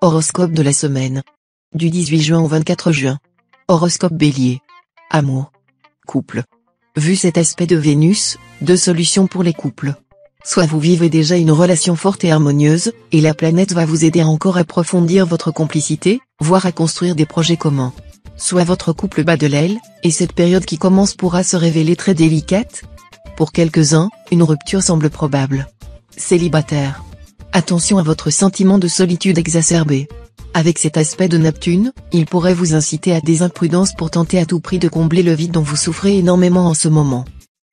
Horoscope de la semaine. Du 18 juin au 24 juin. Horoscope Bélier. Amour. Couple. Vu cet aspect de Vénus, deux solutions pour les couples. Soit vous vivez déjà une relation forte et harmonieuse, et la planète va vous aider à encore approfondir votre complicité, voire à construire des projets communs. Soit votre couple bat de l'aile, et cette période qui commence pourra se révéler très délicate. Pour quelques-uns, une rupture semble probable. Célibataire. Attention à votre sentiment de solitude exacerbé. Avec cet aspect de Neptune, il pourrait vous inciter à des imprudences pour tenter à tout prix de combler le vide dont vous souffrez énormément en ce moment.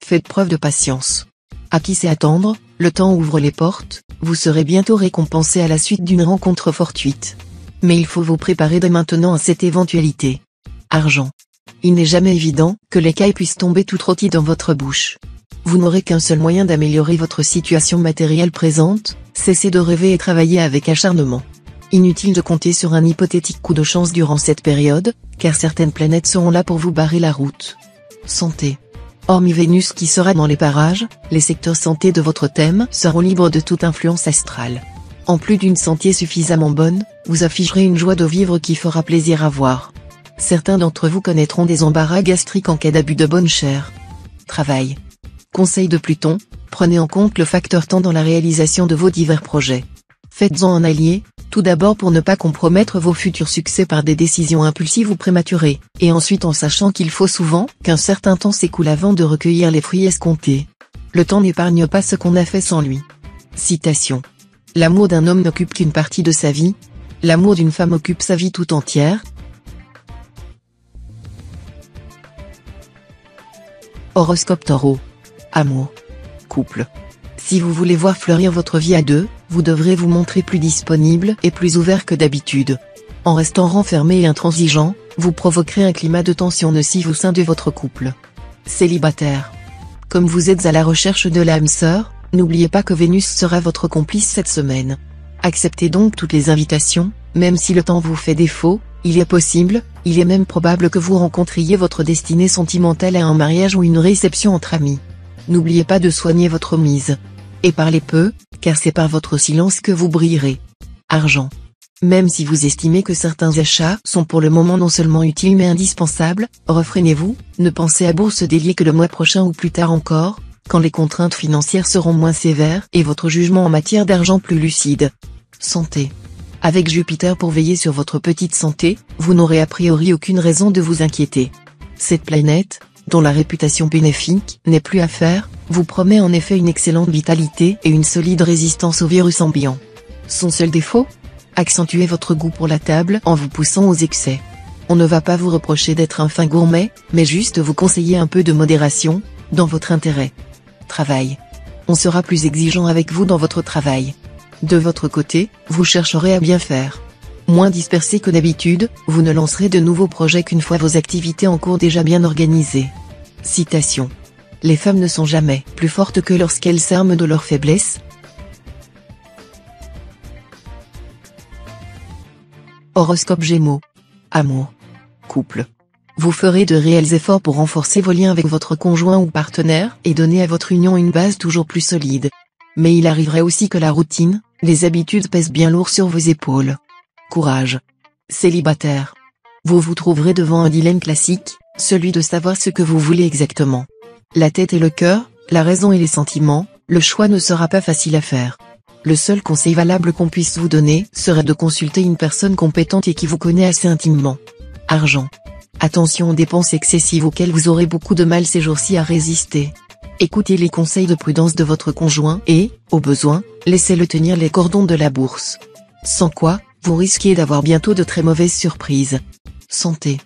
Faites preuve de patience. À qui sait attendre, le temps ouvre les portes, vous serez bientôt récompensé à la suite d'une rencontre fortuite. Mais il faut vous préparer dès maintenant à cette éventualité. Argent. Il n'est jamais évident que l'écaille puisse tomber tout rôti dans votre bouche. Vous n'aurez qu'un seul moyen d'améliorer votre situation matérielle présente, cessez de rêver et travailler avec acharnement. Inutile de compter sur un hypothétique coup de chance durant cette période, car certaines planètes seront là pour vous barrer la route. Santé. Hormis Vénus qui sera dans les parages, les secteurs santé de votre thème seront libres de toute influence astrale. En plus d'une santé suffisamment bonne, vous afficherez une joie de vivre qui fera plaisir à voir. Certains d'entre vous connaîtront des embarras gastriques en cas d'abus de bonne chère. Travail. Conseil de Pluton, prenez en compte le facteur temps dans la réalisation de vos divers projets. Faites-en un allié, tout d'abord pour ne pas compromettre vos futurs succès par des décisions impulsives ou prématurées, et ensuite en sachant qu'il faut souvent qu'un certain temps s'écoule avant de recueillir les fruits escomptés. Le temps n'épargne pas ce qu'on a fait sans lui. Citation. L'amour d'un homme n'occupe qu'une partie de sa vie, l'amour d'une femme occupe sa vie tout entière. Horoscope Taureau. Amour. Couple. Si vous voulez voir fleurir votre vie à deux, vous devrez vous montrer plus disponible et plus ouvert que d'habitude. En restant renfermé et intransigeant, vous provoquerez un climat de tension nocif au sein de votre couple. Célibataire. Comme vous êtes à la recherche de l'âme sœur, n'oubliez pas que Vénus sera votre complice cette semaine. Acceptez donc toutes les invitations, même si le temps vous fait défaut, il est possible, il est même probable que vous rencontriez votre destinée sentimentale à un mariage ou une réception entre amis. N'oubliez pas de soigner votre mise. Et parlez peu, car c'est par votre silence que vous brillerez. Argent. Même si vous estimez que certains achats sont pour le moment non seulement utiles mais indispensables, refrénez-vous, ne pensez à bourse délier que le mois prochain ou plus tard encore, quand les contraintes financières seront moins sévères et votre jugement en matière d'argent plus lucide. Santé. Avec Jupiter pour veiller sur votre petite santé, vous n'aurez a priori aucune raison de vous inquiéter. Cette planète, dont la réputation bénéfique n'est plus à faire, vous promet en effet une excellente vitalité et une solide résistance au virus ambiant. Son seul défaut ? Accentuer votre goût pour la table en vous poussant aux excès. On ne va pas vous reprocher d'être un fin gourmet, mais juste vous conseiller un peu de modération, dans votre intérêt. Travail. On sera plus exigeant avec vous dans votre travail. De votre côté, vous chercherez à bien faire. Moins dispersé que d'habitude, vous ne lancerez de nouveaux projets qu'une fois vos activités en cours déjà bien organisées. Citation. Les femmes ne sont jamais plus fortes que lorsqu'elles s'arment de leur faiblesse. Horoscope Gémeaux. Amour. Couple. Vous ferez de réels efforts pour renforcer vos liens avec votre conjoint ou partenaire et donner à votre union une base toujours plus solide. Mais il arriverait aussi que la routine, les habitudes pèsent bien lourd sur vos épaules. Courage. Célibataire. Vous vous trouverez devant un dilemme classique, celui de savoir ce que vous voulez exactement. La tête et le cœur, la raison et les sentiments, le choix ne sera pas facile à faire. Le seul conseil valable qu'on puisse vous donner serait de consulter une personne compétente et qui vous connaît assez intimement. Argent. Attention aux dépenses excessives auxquelles vous aurez beaucoup de mal ces jours-ci à résister. Écoutez les conseils de prudence de votre conjoint et, au besoin, laissez-le tenir les cordons de la bourse. Sans quoi, vous risquez d'avoir bientôt de très mauvaises surprises. Santé.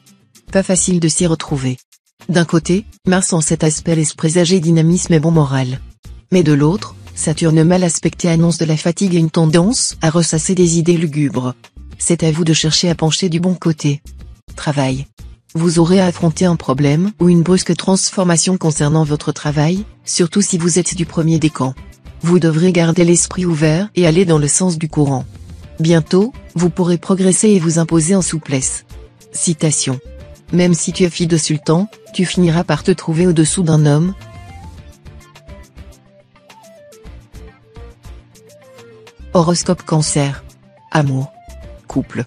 Pas facile de s'y retrouver. D'un côté, Mars en cet aspect laisse présager dynamisme et bon moral. Mais de l'autre, Saturne mal aspecté annonce de la fatigue et une tendance à ressasser des idées lugubres. C'est à vous de chercher à pencher du bon côté. Travail. Vous aurez à affronter un problème ou une brusque transformation concernant votre travail, surtout si vous êtes du premier des camps. Vous devrez garder l'esprit ouvert et aller dans le sens du courant. Bientôt, vous pourrez progresser et vous imposer en souplesse. Citation. Même si tu es fille de sultan, tu finiras par te trouver au-dessous d'un homme. Horoscope Cancer. Amour. Couple.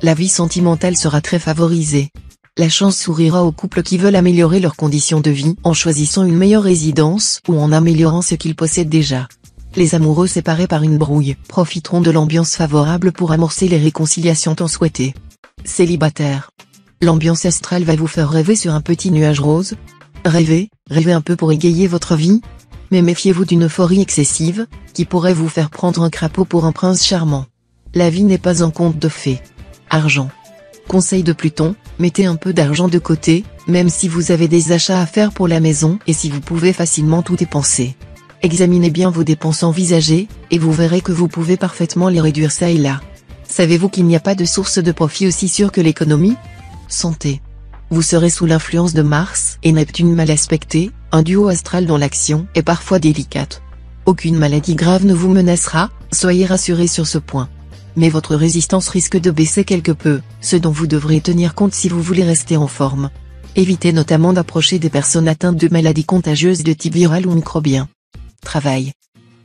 La vie sentimentale sera très favorisée. La chance sourira aux couples qui veulent améliorer leurs conditions de vie en choisissant une meilleure résidence ou en améliorant ce qu'ils possèdent déjà. Les amoureux séparés par une brouille profiteront de l'ambiance favorable pour amorcer les réconciliations tant souhaitées. Célibataire. L'ambiance astrale va vous faire rêver sur un petit nuage rose. Rêvez un peu pour égayer votre vie. Mais méfiez-vous d'une euphorie excessive, qui pourrait vous faire prendre un crapaud pour un prince charmant. La vie n'est pas un conte de fées. Argent. Conseil de Pluton, mettez un peu d'argent de côté, même si vous avez des achats à faire pour la maison et si vous pouvez facilement tout dépenser. Examinez bien vos dépenses envisagées, et vous verrez que vous pouvez parfaitement les réduire ça et là. Savez-vous qu'il n'y a pas de source de profit aussi sûre que l'économie? Santé. Vous serez sous l'influence de Mars et Neptune mal aspectés, un duo astral dont l'action est parfois délicate. Aucune maladie grave ne vous menacera, soyez rassurés sur ce point. Mais votre résistance risque de baisser quelque peu, ce dont vous devrez tenir compte si vous voulez rester en forme. Évitez notamment d'approcher des personnes atteintes de maladies contagieuses de type viral ou microbien. Travail.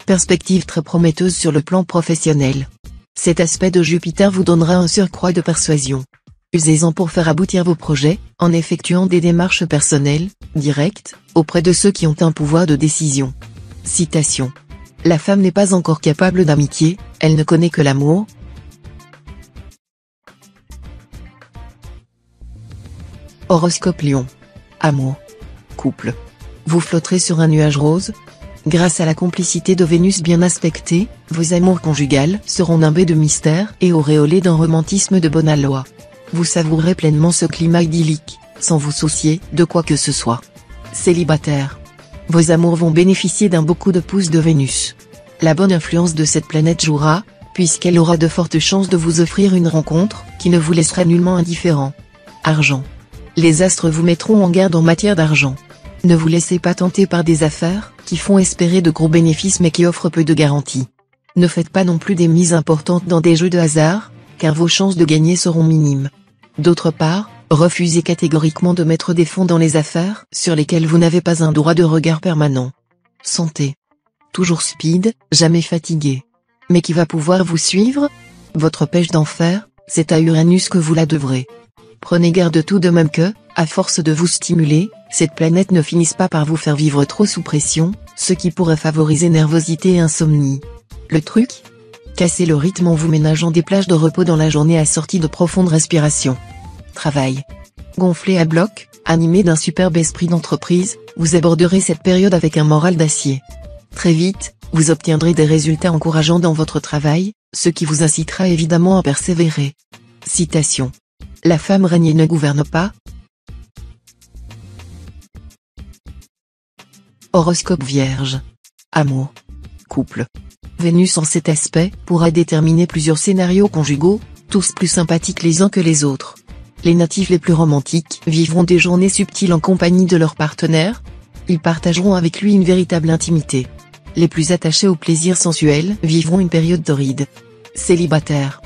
Perspective très prometteuse sur le plan professionnel. Cet aspect de Jupiter vous donnera un surcroît de persuasion. Usez-en pour faire aboutir vos projets, en effectuant des démarches personnelles, directes, auprès de ceux qui ont un pouvoir de décision. Citation. La femme n'est pas encore capable d'amitié, elle ne connaît que l'amour. Horoscope Lion. Amour. Couple. Vous flotterez sur un nuage rose. Grâce à la complicité de Vénus bien aspectée, vos amours conjugales seront nimbés de mystère et auréolés d'un romantisme de bonne aloi. Vous savourez pleinement ce climat idyllique, sans vous soucier de quoi que ce soit. Célibataire. Vos amours vont bénéficier d'un beau coup de pouce de Vénus. La bonne influence de cette planète jouera, puisqu'elle aura de fortes chances de vous offrir une rencontre qui ne vous laissera nullement indifférent. Argent. Les astres vous mettront en garde en matière d'argent. Ne vous laissez pas tenter par des affaires qui font espérer de gros bénéfices mais qui offrent peu de garanties. Ne faites pas non plus des mises importantes dans des jeux de hasard, car vos chances de gagner seront minimes. D'autre part, refusez catégoriquement de mettre des fonds dans les affaires sur lesquelles vous n'avez pas un droit de regard permanent. Santé. Toujours speed, jamais fatigué. Mais qui va pouvoir vous suivre? Votre pêche d'enfer, c'est à Uranus que vous la devrez. Prenez garde tout de même que, à force de vous stimuler, cette planète ne finisse pas par vous faire vivre trop sous pression, ce qui pourrait favoriser nervosité et insomnie. Le truc? Cassez le rythme en vous ménageant des plages de repos dans la journée assorties de profondes respirations. Travail. Gonflé à bloc, animé d'un superbe esprit d'entreprise, vous aborderez cette période avec un moral d'acier. Très vite, vous obtiendrez des résultats encourageants dans votre travail, ce qui vous incitera évidemment à persévérer. Citation. La femme règne et ne gouverne pas. Horoscope Vierge. Amour. Couple. Vénus en cet aspect pourra déterminer plusieurs scénarios conjugaux, tous plus sympathiques les uns que les autres. Les natifs les plus romantiques vivront des journées subtiles en compagnie de leur partenaire. Ils partageront avec lui une véritable intimité. Les plus attachés au plaisir sensuel vivront une période torride. Célibataire.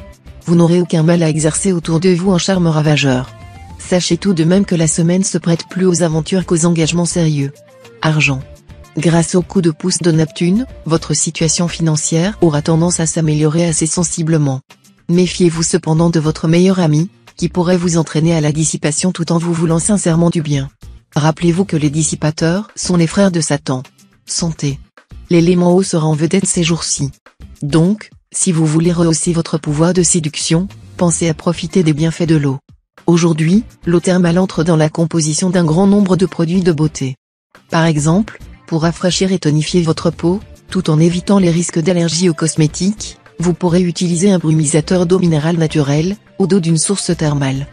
Vous n'aurez aucun mal à exercer autour de vous un charme ravageur. Sachez tout de même que la semaine se prête plus aux aventures qu'aux engagements sérieux. Argent. Grâce au coup de pouce de Neptune, votre situation financière aura tendance à s'améliorer assez sensiblement. Méfiez-vous cependant de votre meilleur ami, qui pourrait vous entraîner à la dissipation tout en vous voulant sincèrement du bien. Rappelez-vous que les dissipateurs sont les frères de Satan. Santé. L'élément eau sera en vedette ces jours-ci. Donc, si vous voulez rehausser votre pouvoir de séduction, pensez à profiter des bienfaits de l'eau. Aujourd'hui, l'eau thermale entre dans la composition d'un grand nombre de produits de beauté. Par exemple, pour rafraîchir et tonifier votre peau, tout en évitant les risques d'allergie aux cosmétiques, vous pourrez utiliser un brumisateur d'eau minérale naturelle, ou d'eau d'une source thermale.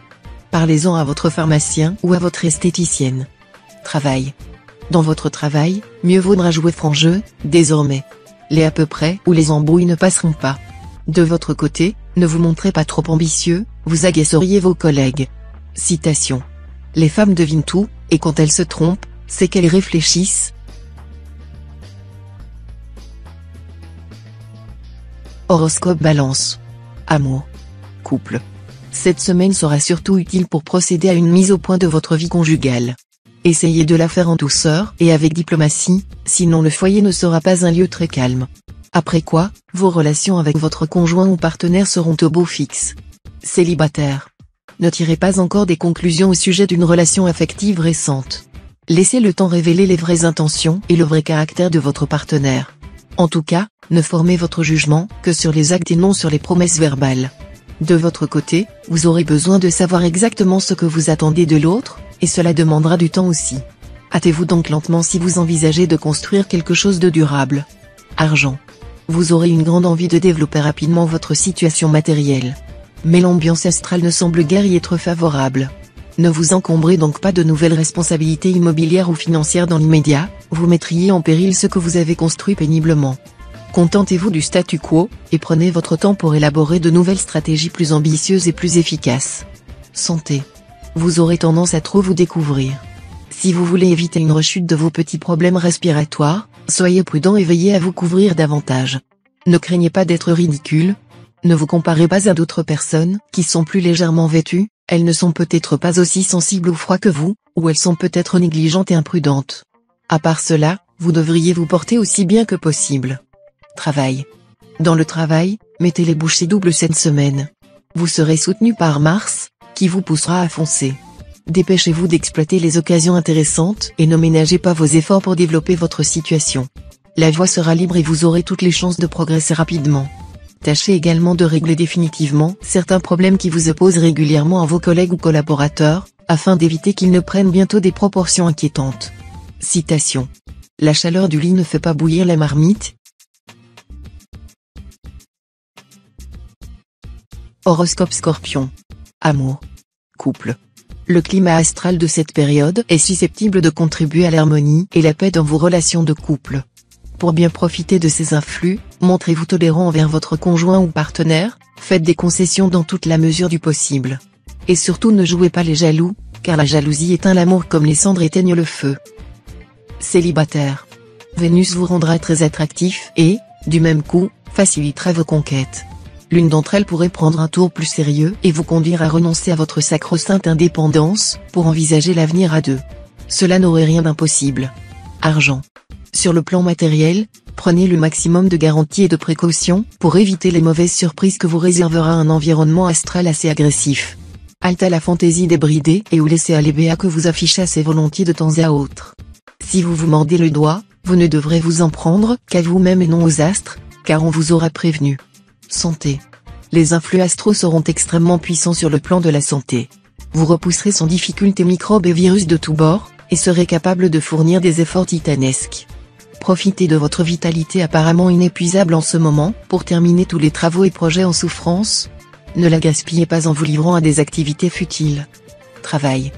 Parlez-en à votre pharmacien ou à votre esthéticienne. Travail. Dans votre travail, mieux vaudra jouer franc jeu, désormais. Les à peu près ou les embrouilles ne passeront pas. De votre côté, ne vous montrez pas trop ambitieux, vous agaceriez vos collègues. Citation. Les femmes devinent tout, et quand elles se trompent, c'est qu'elles réfléchissent. Horoscope Balance. Amour. Couple. Cette semaine sera surtout utile pour procéder à une mise au point de votre vie conjugale. Essayez de la faire en douceur et avec diplomatie, sinon le foyer ne sera pas un lieu très calme. Après quoi, vos relations avec votre conjoint ou partenaire seront au beau fixe. Célibataire. Ne tirez pas encore des conclusions au sujet d'une relation affective récente. Laissez le temps révéler les vraies intentions et le vrai caractère de votre partenaire. En tout cas, ne formez votre jugement que sur les actes et non sur les promesses verbales. De votre côté, vous aurez besoin de savoir exactement ce que vous attendez de l'autre, et cela demandera du temps aussi. Hâtez-vous donc lentement si vous envisagez de construire quelque chose de durable. Argent. Vous aurez une grande envie de développer rapidement votre situation matérielle. Mais l'ambiance astrale ne semble guère y être favorable. Ne vous encombrez donc pas de nouvelles responsabilités immobilières ou financières dans l'immédiat, vous mettriez en péril ce que vous avez construit péniblement. Contentez-vous du statu quo, et prenez votre temps pour élaborer de nouvelles stratégies plus ambitieuses et plus efficaces. Santé. Vous aurez tendance à trop vous découvrir. Si vous voulez éviter une rechute de vos petits problèmes respiratoires, soyez prudent et veillez à vous couvrir davantage. Ne craignez pas d'être ridicule. Ne vous comparez pas à d'autres personnes qui sont plus légèrement vêtues, elles ne sont peut-être pas aussi sensibles au froid que vous, ou elles sont peut-être négligentes et imprudentes. À part cela, vous devriez vous porter aussi bien que possible. Travail. Dans le travail, mettez les bouchées doubles cette semaine. Vous serez soutenu par Mars, qui vous poussera à foncer. Dépêchez-vous d'exploiter les occasions intéressantes et ne ménagez pas vos efforts pour développer votre situation. La voie sera libre et vous aurez toutes les chances de progresser rapidement. Tâchez également de régler définitivement certains problèmes qui vous opposent régulièrement à vos collègues ou collaborateurs, afin d'éviter qu'ils ne prennent bientôt des proportions inquiétantes. Citation. La chaleur du lit ne fait pas bouillir la marmite. Horoscope Scorpion. Amour. Couple. Le climat astral de cette période est susceptible de contribuer à l'harmonie et la paix dans vos relations de couple. Pour bien profiter de ces influx, montrez-vous tolérant envers votre conjoint ou partenaire, faites des concessions dans toute la mesure du possible. Et surtout ne jouez pas les jaloux, car la jalousie éteint l'amour comme les cendres éteignent le feu. Célibataire. Vénus vous rendra très attractif et, du même coup, facilitera vos conquêtes. L'une d'entre elles pourrait prendre un tour plus sérieux et vous conduire à renoncer à votre sacro-sainte indépendance, pour envisager l'avenir à deux. Cela n'aurait rien d'impossible. Argent. Sur le plan matériel, prenez le maximum de garanties et de précautions pour éviter les mauvaises surprises que vous réservera un environnement astral assez agressif. Halte à la fantaisie débridée et ou laissez aller Béa que vous affichez assez volontiers de temps à autre. Si vous vous mordez le doigt, vous ne devrez vous en prendre qu'à vous-même et non aux astres, car on vous aura prévenu. Santé. Les influx astraux seront extrêmement puissants sur le plan de la santé. Vous repousserez sans difficulté microbes et virus de tous bords, et serez capable de fournir des efforts titanesques. Profitez de votre vitalité apparemment inépuisable en ce moment, pour terminer tous les travaux et projets en souffrance. Ne la gaspillez pas en vous livrant à des activités futiles. Travail.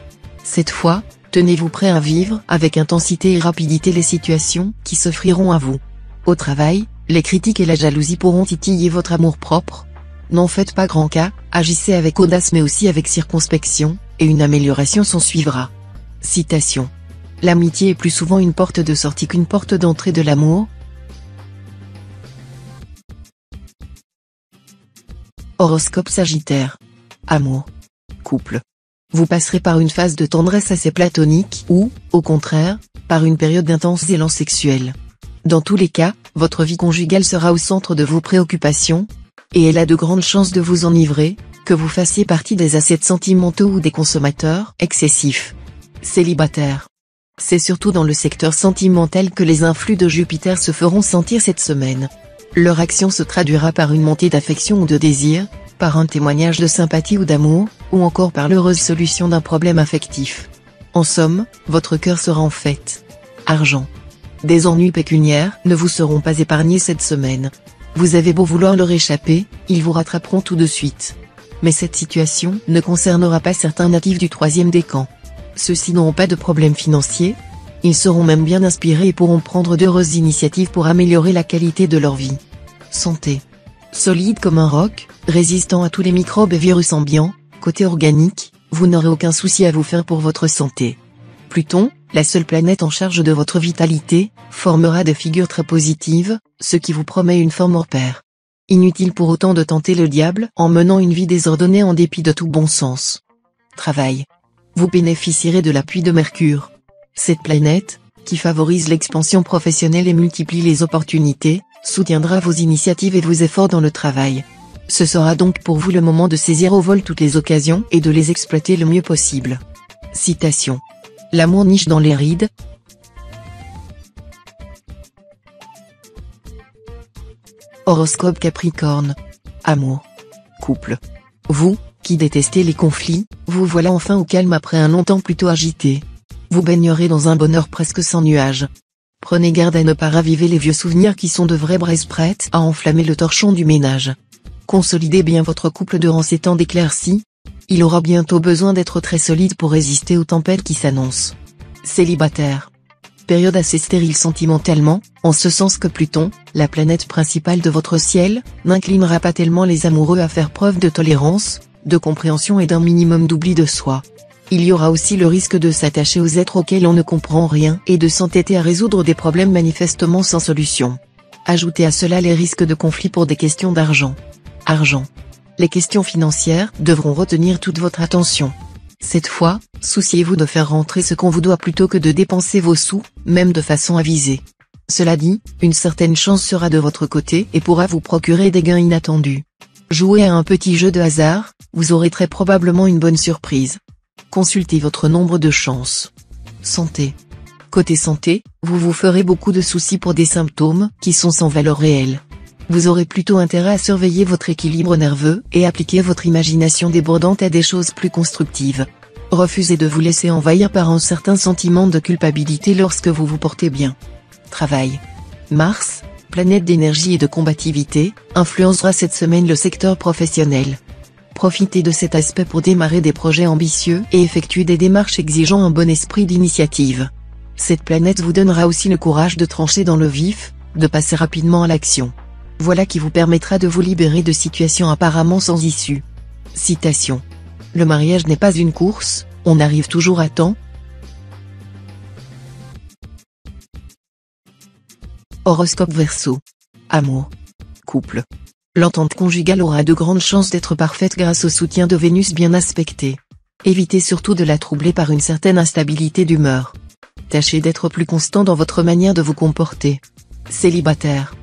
Cette fois, tenez-vous prêt à vivre avec intensité et rapidité les situations qui s'offriront à vous. Au travail, les critiques et la jalousie pourront titiller votre amour-propre. N'en faites pas grand cas, agissez avec audace mais aussi avec circonspection, et une amélioration s'en suivra. Citation. L'amitié est plus souvent une porte de sortie qu'une porte d'entrée de l'amour. Horoscope Sagittaire. Amour. Couple. Vous passerez par une phase de tendresse assez platonique ou, au contraire, par une période d'intense élan sexuel. Dans tous les cas, votre vie conjugale sera au centre de vos préoccupations, et elle a de grandes chances de vous enivrer, que vous fassiez partie des ascètes sentimentaux ou des consommateurs excessifs. Célibataire. C'est surtout dans le secteur sentimental que les influx de Jupiter se feront sentir cette semaine. Leur action se traduira par une montée d'affection ou de désir, par un témoignage de sympathie ou d'amour, ou encore par l'heureuse solution d'un problème affectif. En somme, votre cœur sera en fête. Argent. Des ennuis pécuniaires ne vous seront pas épargnés cette semaine. Vous avez beau vouloir leur échapper, ils vous rattraperont tout de suite. Mais cette situation ne concernera pas certains natifs du troisième décan. Ceux-ci n'auront pas de problème financier. Ils seront même bien inspirés et pourront prendre d'heureuses initiatives pour améliorer la qualité de leur vie. Santé. Solide comme un roc, résistant à tous les microbes et virus ambiants, côté organique, vous n'aurez aucun souci à vous faire pour votre santé. Pluton, la seule planète en charge de votre vitalité, formera des figures très positives, ce qui vous promet une forme hors pair. Inutile pour autant de tenter le diable en menant une vie désordonnée en dépit de tout bon sens. Travail. Vous bénéficierez de l'appui de Mercure. Cette planète, qui favorise l'expansion professionnelle et multiplie les opportunités, soutiendra vos initiatives et vos efforts dans le travail. Ce sera donc pour vous le moment de saisir au vol toutes les occasions et de les exploiter le mieux possible. Citation. L'amour niche dans les rides. Horoscope Capricorne. Amour. Couple. Vous, qui détestez les conflits, vous voilà enfin au calme après un long temps plutôt agité. Vous baignerez dans un bonheur presque sans nuages. Prenez garde à ne pas raviver les vieux souvenirs qui sont de vraies braises prêtes à enflammer le torchon du ménage. Consolidez bien votre couple durant ces temps d'éclaircie. Il aura bientôt besoin d'être très solide pour résister aux tempêtes qui s'annoncent. Célibataire. Période assez stérile sentimentalement, en ce sens que Pluton, la planète principale de votre ciel, n'inclinera pas tellement les amoureux à faire preuve de tolérance, de compréhension et d'un minimum d'oubli de soi. Il y aura aussi le risque de s'attacher aux êtres auxquels on ne comprend rien et de s'entêter à résoudre des problèmes manifestement sans solution. Ajoutez à cela les risques de conflit pour des questions d'argent. Argent. Les questions financières devront retenir toute votre attention. Cette fois, souciez-vous de faire rentrer ce qu'on vous doit plutôt que de dépenser vos sous, même de façon avisée. Cela dit, une certaine chance sera de votre côté et pourra vous procurer des gains inattendus. Jouez à un petit jeu de hasard, vous aurez très probablement une bonne surprise. Consultez votre nombre de chances. Santé. Côté santé, vous vous ferez beaucoup de soucis pour des symptômes qui sont sans valeur réelle. Vous aurez plutôt intérêt à surveiller votre équilibre nerveux et appliquer votre imagination débordante à des choses plus constructives. Refusez de vous laisser envahir par un certain sentiment de culpabilité lorsque vous vous portez bien. Travail. Mars, planète d'énergie et de combativité, influencera cette semaine le secteur professionnel. Profitez de cet aspect pour démarrer des projets ambitieux et effectuer des démarches exigeant un bon esprit d'initiative. Cette planète vous donnera aussi le courage de trancher dans le vif, de passer rapidement à l'action. Voilà qui vous permettra de vous libérer de situations apparemment sans issue. Citation. Le mariage n'est pas une course, on arrive toujours à temps. Horoscope Verseau. Amour. Couple. L'entente conjugale aura de grandes chances d'être parfaite grâce au soutien de Vénus bien aspecté. Évitez surtout de la troubler par une certaine instabilité d'humeur. Tâchez d'être plus constant dans votre manière de vous comporter. Célibataire.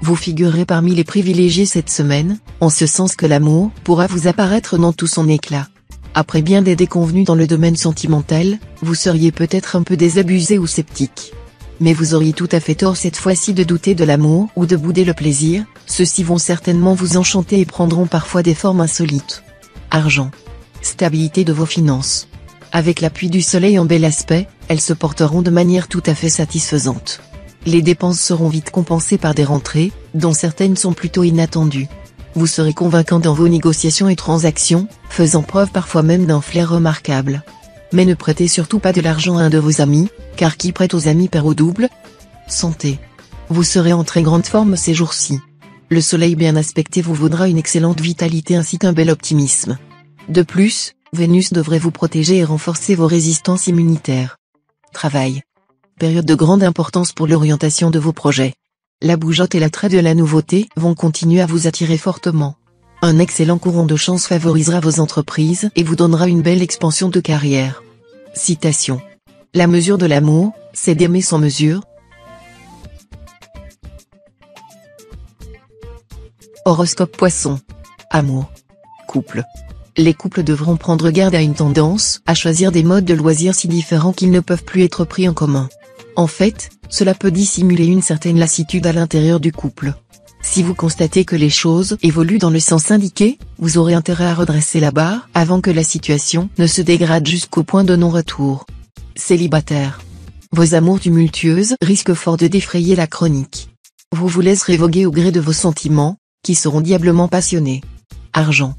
Vous figurerez parmi les privilégiés cette semaine, en ce sens que l'amour pourra vous apparaître dans tout son éclat. Après bien des déconvenues dans le domaine sentimental, vous seriez peut-être un peu désabusé ou sceptique. Mais vous auriez tout à fait tort cette fois-ci de douter de l'amour ou de bouder le plaisir, ceux-ci vont certainement vous enchanter et prendront parfois des formes insolites. Argent. Stabilité de vos finances. Avec l'appui du soleil en bel aspect, elles se porteront de manière tout à fait satisfaisante. Les dépenses seront vite compensées par des rentrées, dont certaines sont plutôt inattendues. Vous serez convaincant dans vos négociations et transactions, faisant preuve parfois même d'un flair remarquable. Mais ne prêtez surtout pas de l'argent à un de vos amis, car qui prête aux amis perd au double. Santé. Vous serez en très grande forme ces jours-ci. Le soleil bien aspecté vous vaudra une excellente vitalité ainsi qu'un bel optimisme. De plus, Vénus devrait vous protéger et renforcer vos résistances immunitaires. Travail. Période de grande importance pour l'orientation de vos projets. La bougeotte et l'attrait de la nouveauté vont continuer à vous attirer fortement. Un excellent courant de chance favorisera vos entreprises et vous donnera une belle expansion de carrière. Citation. La mesure de l'amour, c'est d'aimer sans mesure. Horoscope Poisson. Amour. Couple. Les couples devront prendre garde à une tendance à choisir des modes de loisirs si différents qu'ils ne peuvent plus être pris en commun. En fait, cela peut dissimuler une certaine lassitude à l'intérieur du couple. Si vous constatez que les choses évoluent dans le sens indiqué, vous aurez intérêt à redresser la barre avant que la situation ne se dégrade jusqu'au point de non-retour. Célibataire. Vos amours tumultueuses risquent fort de défrayer la chronique. Vous vous laisserez voguer au gré de vos sentiments, qui seront diablement passionnés. Argent.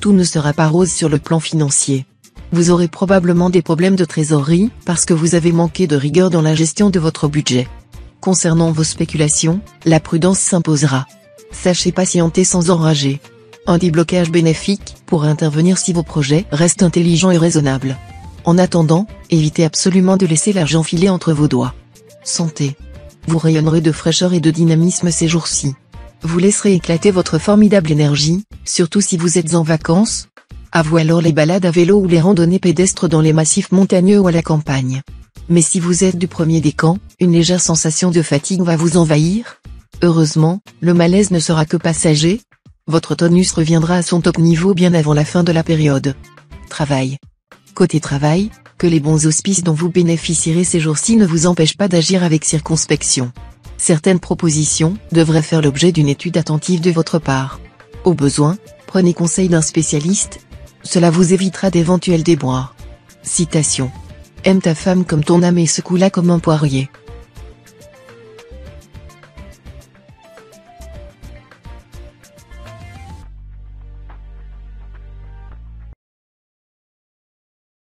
Tout ne sera pas rose sur le plan financier. Vous aurez probablement des problèmes de trésorerie, parce que vous avez manqué de rigueur dans la gestion de votre budget. Concernant vos spéculations, la prudence s'imposera. Sachez patienter sans enrager. Un déblocage bénéfique pourra intervenir si vos projets restent intelligents et raisonnables. En attendant, évitez absolument de laisser l'argent filer entre vos doigts. Santé. Vous rayonnerez de fraîcheur et de dynamisme ces jours-ci. Vous laisserez éclater votre formidable énergie, surtout si vous êtes en vacances. À vous alors les balades à vélo ou les randonnées pédestres dans les massifs montagneux ou à la campagne. Mais si vous êtes du premier des camps, une légère sensation de fatigue va vous envahir. Heureusement, le malaise ne sera que passager. Votre tonus reviendra à son top niveau bien avant la fin de la période. Travail. Côté travail, que les bons auspices dont vous bénéficierez ces jours-ci ne vous empêchent pas d'agir avec circonspection. Certaines propositions devraient faire l'objet d'une étude attentive de votre part. Au besoin, prenez conseil d'un spécialiste. Cela vous évitera d'éventuels déboires. Citation. Aime ta femme comme ton âme et secoue-la comme un poirier.